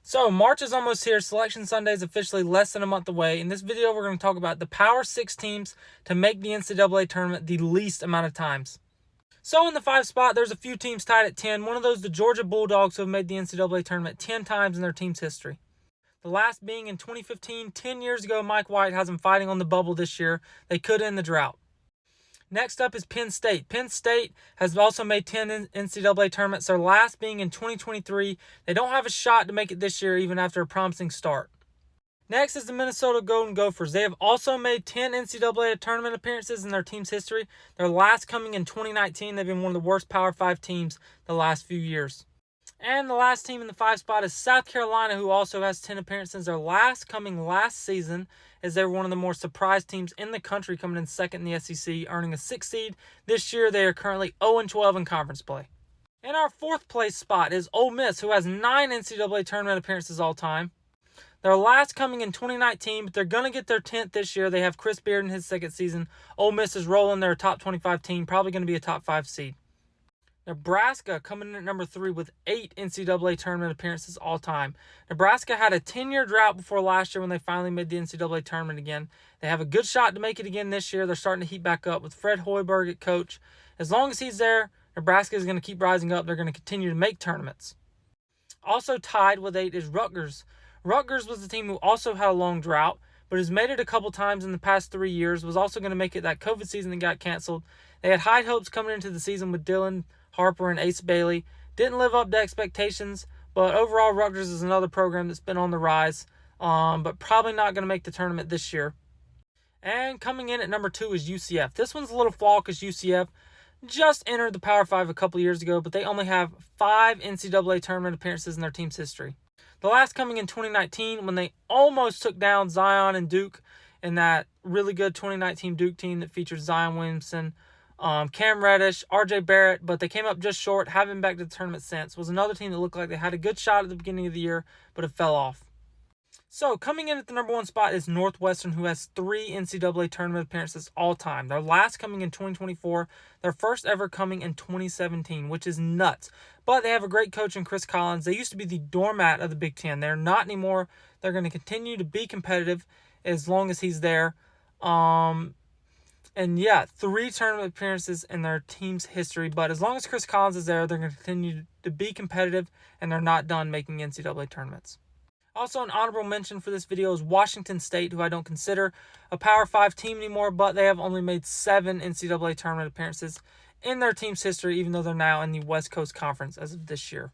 So, March is almost here. Selection Sunday is officially less than a month away. In this video, we're going to talk about the Power 6 teams to make the NCAA tournament the least amount of times. So, in the 5 spot, there's a few teams tied at 10. One of those, the Georgia Bulldogs, who have made the NCAA tournament 10 times in their team's history. The last being in 2015, 10 years ago. Mike White has them fighting on the bubble this year. They could end the drought. Next up is Penn State. Penn State has also made 10 NCAA tournaments, their last being in 2023. They don't have a shot to make it this year, even after a promising start. Next is the Minnesota Golden Gophers. They have also made 10 NCAA tournament appearances in their team's history, their last coming in 2019. They've been one of the worst Power 5 teams the last few years. And the last team in the 5 spot is South Carolina, who also has 10 appearances. Their last coming last season, as they were one of the more surprised teams in the country, coming in second in the SEC, earning a 6th seed. This year, they are currently 0-12 in conference play. In our 4th place spot is Ole Miss, who has 9 NCAA tournament appearances all time. Their last coming in 2019, but they're going to get their 10th this year. They have Chris Beard in his 2nd season. Ole Miss is rolling. They're a top 25 team, probably going to be a top 5 seed. Nebraska coming in at number 3 with 8 NCAA tournament appearances all time. Nebraska had a 10-year drought before last year when they finally made the NCAA tournament again. They have a good shot to make it again this year. They're starting to heat back up with Fred Hoiberg at coach. As long as he's there, Nebraska is going to keep rising up. They're going to continue to make tournaments. Also tied with 8 is Rutgers. Rutgers was the team who also had a long drought, but has made it a couple times in the past 3 years, was also going to make it that COVID season that got canceled. They had high hopes coming into the season with Dylan Harper and Ace Bailey. Didn't live up to expectations, but overall Rutgers is another program that's been on the rise, but probably not going to make the tournament this year. And coming in at number 2 is UCF. This one's a little flawed because UCF just entered the Power 5 a couple years ago, but they only have 5 NCAA tournament appearances in their team's history. The last coming in 2019 when they almost took down Zion and Duke in that really good 2019 Duke team that featured Zion Williamson, Cam Reddish, RJ Barrett, but they came up just short, haven't been back to the tournament since. Was another team that looked like they had a good shot at the beginning of the year, but it fell off. So coming in at the number 1 spot is Northwestern, who has 3 NCAA tournament appearances all time. Their last coming in 2024, their first ever coming in 2017, which is nuts. But they have a great coach in Chris Collins. They used to be the doormat of the Big Ten. They're not anymore. They're going to continue to be competitive as long as he's there. And yeah, 3 tournament appearances in their team's history. But as long as Chris Collins is there, they're going to continue to be competitive, and they're not done making NCAA tournaments. Also, an honorable mention for this video is Washington State, who I don't consider a Power 5 team anymore, but they have only made 7 NCAA tournament appearances in their team's history, even though they're now in the West Coast Conference as of this year.